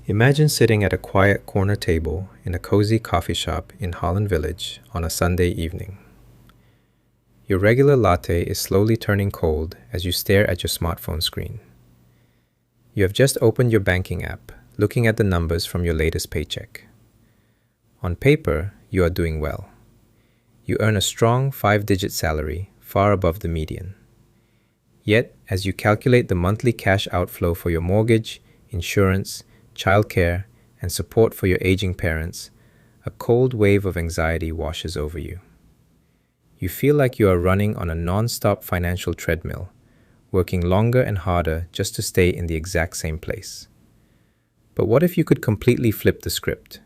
Imagine sitting at a quiet corner table in a cozy coffee shop in Holland Village on a Sunday evening. Your regular latte is slowly turning cold as you stare at your smartphone screen. You have just opened your banking app, looking at the numbers from your latest paycheck. On paper, you are doing well. You earn a strong 5-digit salary, far above the median. Yet, as you calculate the monthly cash outflow for your mortgage, insurance, childcare, and support for your aging parents, a cold wave of anxiety washes over you. You feel like you are running on a non-stop financial treadmill, working longer and harder just to stay in the exact same place. But what if you could completely flip the script?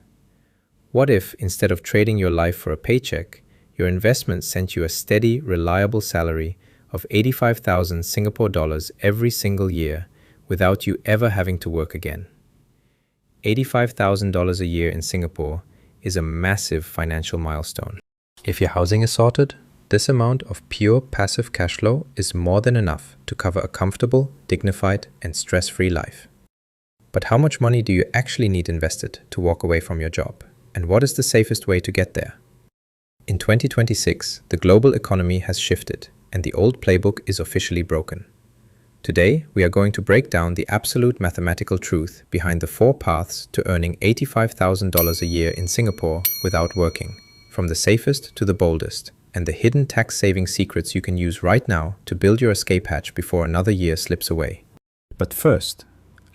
What if, instead of trading your life for a paycheck, your investment sent you a steady, reliable salary of 85,000 Singapore dollars every single year without you ever having to work again? $85,000 a year in Singapore is a massive financial milestone. If your housing is sorted, this amount of pure passive cash flow is more than enough to cover a comfortable, dignified, and stress-free life. But how much money do you actually need invested to walk away from your job? And what is the safest way to get there? In 2026, the global economy has shifted, and the old playbook is officially broken. Today, we are going to break down the absolute mathematical truth behind the 4 paths to earning $85,000 a year in Singapore without working, from the safest to the boldest, and the hidden tax-saving secrets you can use right now to build your escape hatch before another year slips away. But first,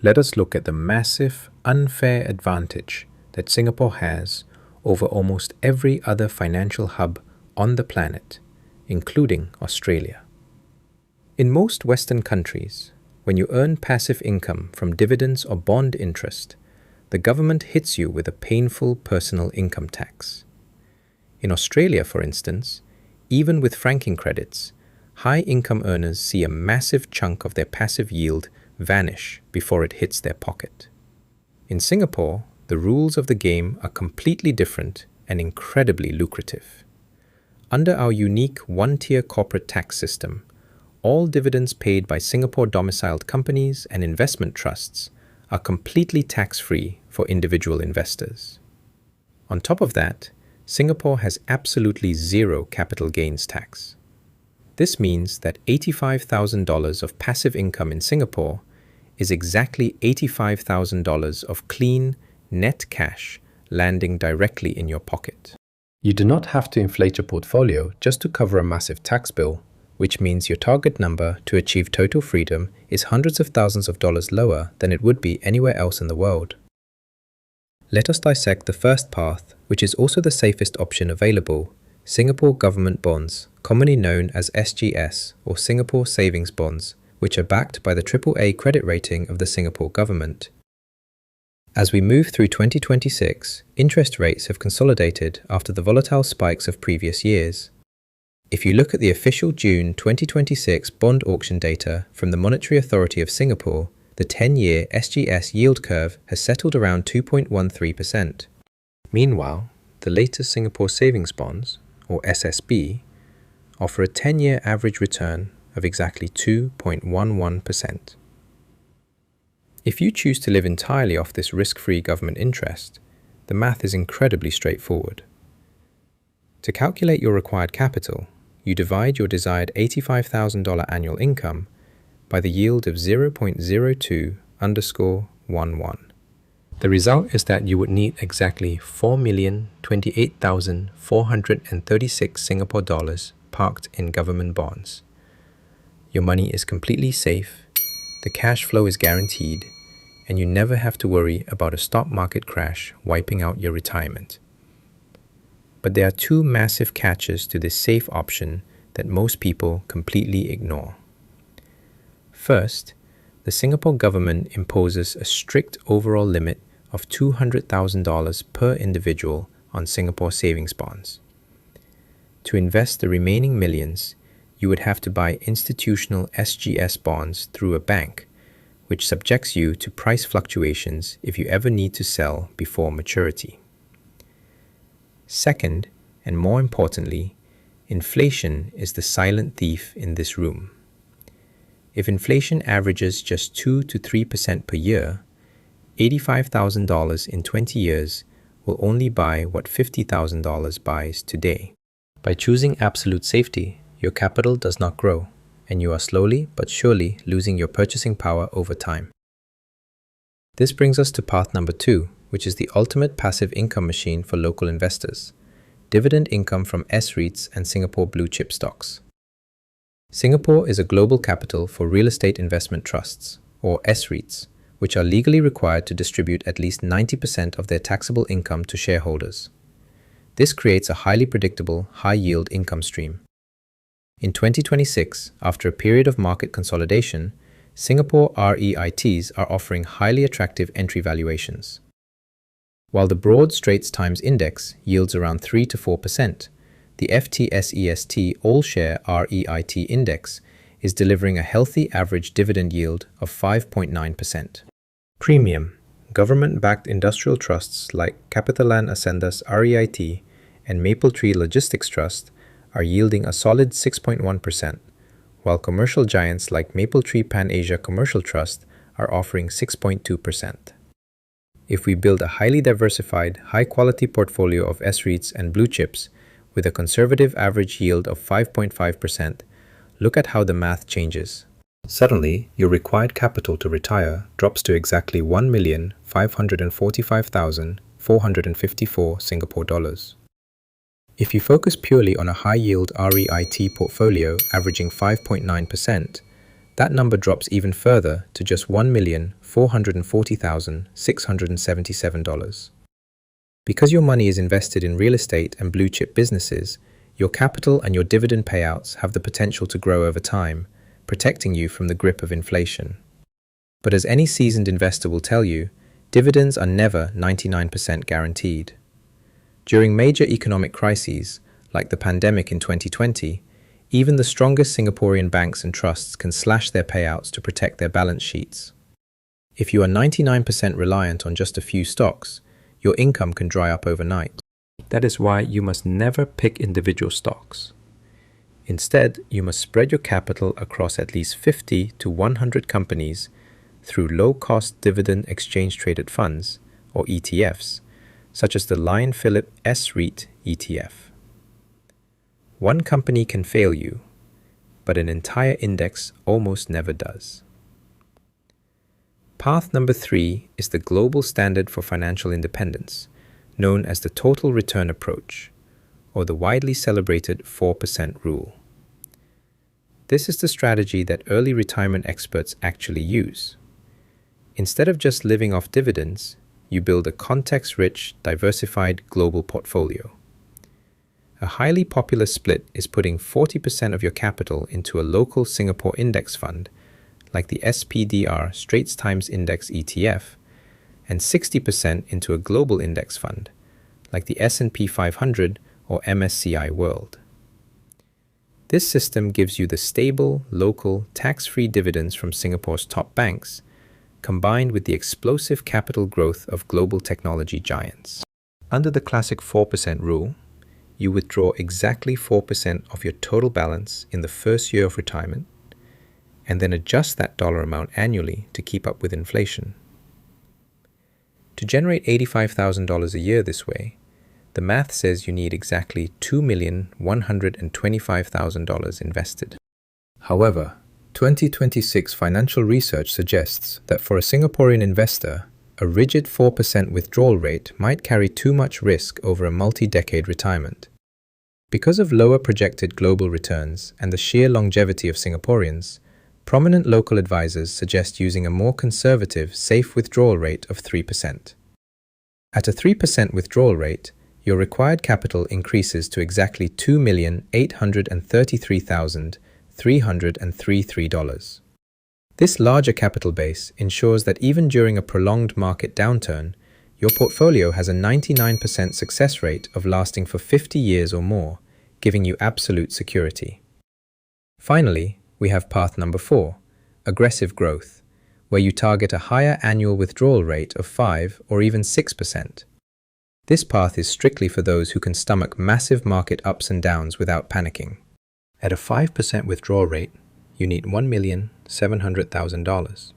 let us look at the massive, unfair advantage that Singapore has over almost every other financial hub on the planet, including Australia. In most Western countries, when you earn passive income from dividends or bond interest, the government hits you with a painful personal income tax. In Australia, for instance, even with franking credits, high-income earners see a massive chunk of their passive yield vanish before it hits their pocket. In Singapore, the rules of the game are completely different and incredibly lucrative. Under our unique one-tier corporate tax system, all dividends paid by Singapore-domiciled companies and investment trusts are completely tax-free for individual investors. On top of that, Singapore has absolutely zero capital gains tax. This means that $85,000 of passive income in Singapore is exactly $85,000 of clean, net cash landing directly in your pocket. You do not have to inflate your portfolio just to cover a massive tax bill, which means your target number to achieve total freedom is hundreds of thousands of dollars lower than it would be anywhere else in the world. Let us dissect the first path, which is also the safest option available: Singapore government bonds, commonly known as SGS or Singapore Savings Bonds, which are backed by the AAA credit rating of the Singapore government. As we move through 2026, interest rates have consolidated after the volatile spikes of previous years. If you look at the official June 2026 bond auction data from the Monetary Authority of Singapore, the 10-year SGS yield curve has settled around 2.13%. Meanwhile, the latest Singapore Savings Bonds, or SSB, offer a 10-year average return of exactly 2.11%. If you choose to live entirely off this risk-free government interest, the math is incredibly straightforward. To calculate your required capital, you divide your desired $85,000 annual income by the yield of 0.02_11. The result is that you would need exactly 4,028,436 Singapore dollars parked in government bonds. Your money is completely safe, the cash flow is guaranteed, and you never have to worry about a stock market crash wiping out your retirement. But there are 2 massive catches to this safe option that most people completely ignore. First, the Singapore government imposes a strict overall limit of $200,000 per individual on Singapore savings bonds. To invest the remaining millions, you would have to buy institutional SGS bonds through a bank, which subjects you to price fluctuations if you ever need to sell before maturity. Second, and more importantly, inflation is the silent thief in this room. If inflation averages just 2 to 3% per year, $85,000 in 20 years will only buy what $50,000 buys today. By choosing absolute safety, your capital does not grow, and you are slowly but surely losing your purchasing power over time. This brings us to path number 2, which is the ultimate passive income machine for local investors: dividend income from S-REITs and Singapore blue-chip stocks. Singapore is a global capital for real estate investment trusts, or S-REITs, which are legally required to distribute at least 90% of their taxable income to shareholders. This creates a highly predictable, high-yield income stream. In 2026, after a period of market consolidation, Singapore REITs are offering highly attractive entry valuations. While the broad Straits Times Index yields around 3 to 4%, the FTSE All-Share REIT Index is delivering a healthy average dividend yield of 5.9%. Premium, government-backed industrial trusts like Capitaland Ascendas REIT and Mapletree Logistics Trust are yielding a solid 6.1%, while commercial giants like Mapletree Pan-Asia Commercial Trust are offering 6.2%. If we build a highly diversified, high-quality portfolio of S-REITs and blue-chips with a conservative average yield of 5.5%, look at how the math changes. Suddenly, your required capital to retire drops to exactly 1,545,454 Singapore dollars. If you focus purely on a high-yield REIT portfolio averaging 5.9%, that number drops even further to just $1,440,677. Because your money is invested in real estate and blue-chip businesses, your capital and your dividend payouts have the potential to grow over time, protecting you from the grip of inflation. But as any seasoned investor will tell you, dividends are never 99% guaranteed. During major economic crises, like the pandemic in 2020, even the strongest Singaporean banks and trusts can slash their payouts to protect their balance sheets. If you are 99% reliant on just a few stocks, your income can dry up overnight. That is why you must never pick individual stocks. Instead, you must spread your capital across at least 50 to 100 companies through low-cost dividend exchange-traded funds, or ETFs, such as the Lion Phillip S-REIT ETF. One company can fail you, but an entire index almost never does. Path number 3 is the global standard for financial independence, known as the total return approach, or the widely celebrated 4% rule. This is the strategy that early retirement experts actually use. Instead of just living off dividends, you build a context-rich, diversified global portfolio. A highly popular split is putting 40% of your capital into a local Singapore index fund, like the SPDR Straits Times Index ETF, and 60% into a global index fund, like the S&P 500 or MSCI World. This system gives you the stable, local, tax-free dividends from Singapore's top banks, combined with the explosive capital growth of global technology giants. Under the classic 4% rule, you withdraw exactly 4% of your total balance in the first year of retirement, and then adjust that dollar amount annually to keep up with inflation. To generate $85,000 a year this way, the math says you need exactly $2,125,000 invested. However, 2026 financial research suggests that for a Singaporean investor, a rigid 4% withdrawal rate might carry too much risk over a multi-decade retirement. Because of lower projected global returns and the sheer longevity of Singaporeans, prominent local advisors suggest using a more conservative, safe withdrawal rate of 3%. At a 3% withdrawal rate, your required capital increases to exactly $2,833,333. This larger capital base ensures that even during a prolonged market downturn, your portfolio has a 99% success rate of lasting for 50 years or more, giving you absolute security. Finally, we have path number 4, aggressive growth, where you target a higher annual withdrawal rate of 5 or even 6%. This path is strictly for those who can stomach massive market ups and downs without panicking. At a 5% withdrawal rate, you need $1,700,000.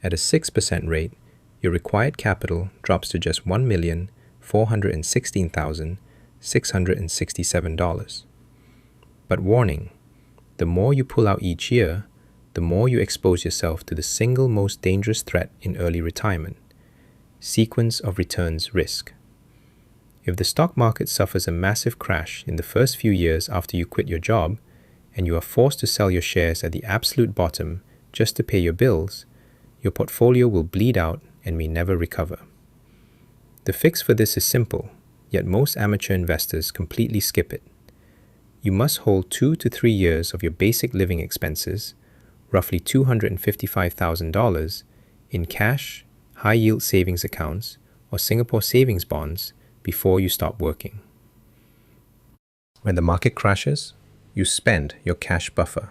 At a 6% rate, your required capital drops to just $1,416,667. But warning, the more you pull out each year, the more you expose yourself to the single most dangerous threat in early retirement: sequence of returns risk. If the stock market suffers a massive crash in the first few years after you quit your job, and you are forced to sell your shares at the absolute bottom just to pay your bills, your portfolio will bleed out and may never recover. The fix for this is simple, yet most amateur investors completely skip it. You must hold 2 to 3 years of your basic living expenses, roughly $255,000, in cash, high-yield savings accounts, or Singapore savings bonds before you stop working. When the market crashes, you spend your cash buffer,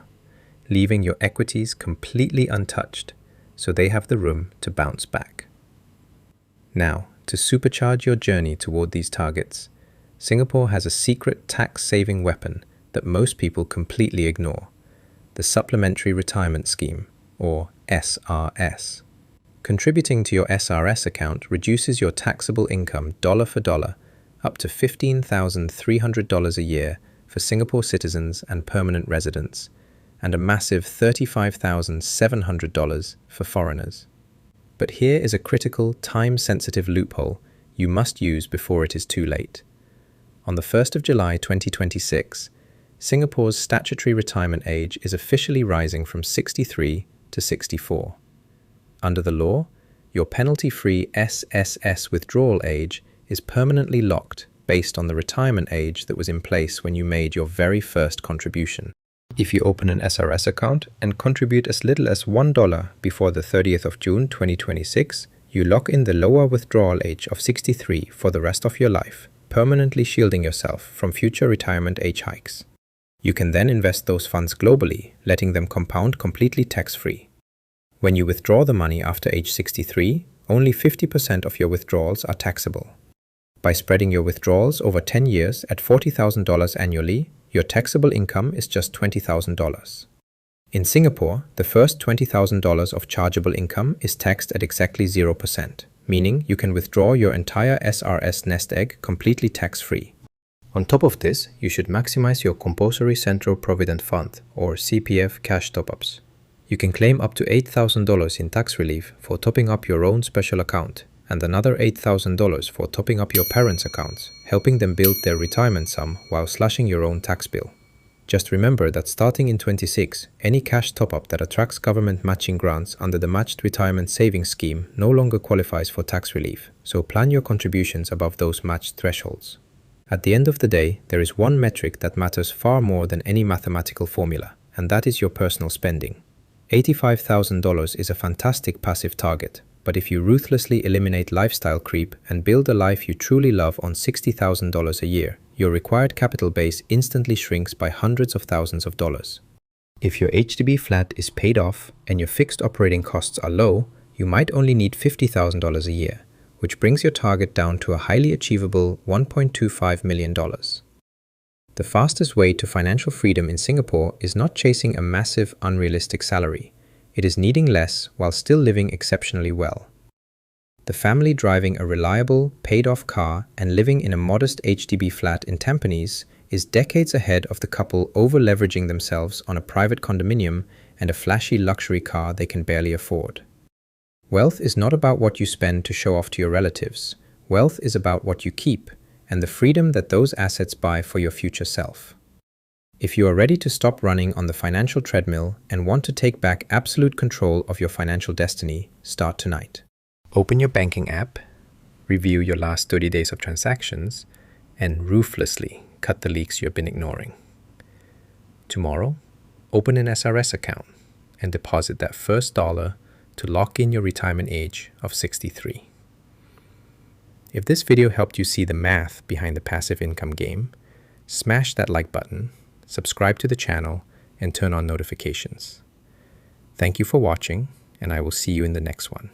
leaving your equities completely untouched so they have the room to bounce back. Now, to supercharge your journey toward these targets, Singapore has a secret tax-saving weapon that most people completely ignore: the Supplementary Retirement Scheme, or SRS. Contributing to your SRS account reduces your taxable income dollar for dollar up to $15,300 a year for Singapore citizens and permanent residents, and a massive $35,700 for foreigners. But here is a critical, time-sensitive loophole you must use before it is too late. On the 1st of July 2026, Singapore's statutory retirement age is officially rising from 63 to 64. Under the law, your penalty-free SSS withdrawal age is permanently locked based on the retirement age that was in place when you made your very first contribution. If you open an SRS account and contribute as little as $1 before the 30th of June 2026, you lock in the lower withdrawal age of 63 for the rest of your life, permanently shielding yourself from future retirement age hikes. You can then invest those funds globally, letting them compound completely tax-free. When you withdraw the money after age 63, only 50% of your withdrawals are taxable. By spreading your withdrawals over 10 years at $40,000 annually, your taxable income is just $20,000. In Singapore, the first $20,000 of chargeable income is taxed at exactly 0%, meaning you can withdraw your entire SRS nest egg completely tax-free. On top of this, you should maximize your compulsory Central Provident Fund, or CPF, cash top-ups. You can claim up to $8,000 in tax relief for topping up your own special account, and another $8,000 for topping up your parents' accounts, helping them build their retirement sum while slashing your own tax bill. Just remember that starting in 26, any cash top-up that attracts government matching grants under the Matched Retirement Savings Scheme no longer qualifies for tax relief, so plan your contributions above those matched thresholds. At the end of the day, there is one metric that matters far more than any mathematical formula, and that is your personal spending. $85,000 is a fantastic passive target, but if you ruthlessly eliminate lifestyle creep and build a life you truly love on $60,000 a year, your required capital base instantly shrinks by hundreds of thousands of dollars. If your HDB flat is paid off and your fixed operating costs are low, you might only need $50,000 a year, which brings your target down to a highly achievable $1.25 million. The fastest way to financial freedom in Singapore is not chasing a massive, unrealistic salary. It is needing less while still living exceptionally well. The family driving a reliable, paid-off car and living in a modest HDB flat in Tampines is decades ahead of the couple over-leveraging themselves on a private condominium and a flashy luxury car they can barely afford. Wealth is not about what you spend to show off to your relatives. Wealth is about what you keep and the freedom that those assets buy for your future self. If you are ready to stop running on the financial treadmill and want to take back absolute control of your financial destiny, start tonight. Open your banking app, review your last 30 days of transactions, and ruthlessly cut the leaks you've been ignoring. Tomorrow, open an SRS account and deposit that first dollar to lock in your retirement age of 63. If this video helped you see the math behind the passive income game, smash that like button, subscribe to the channel, and turn on notifications. Thank you for watching, and I will see you in the next one.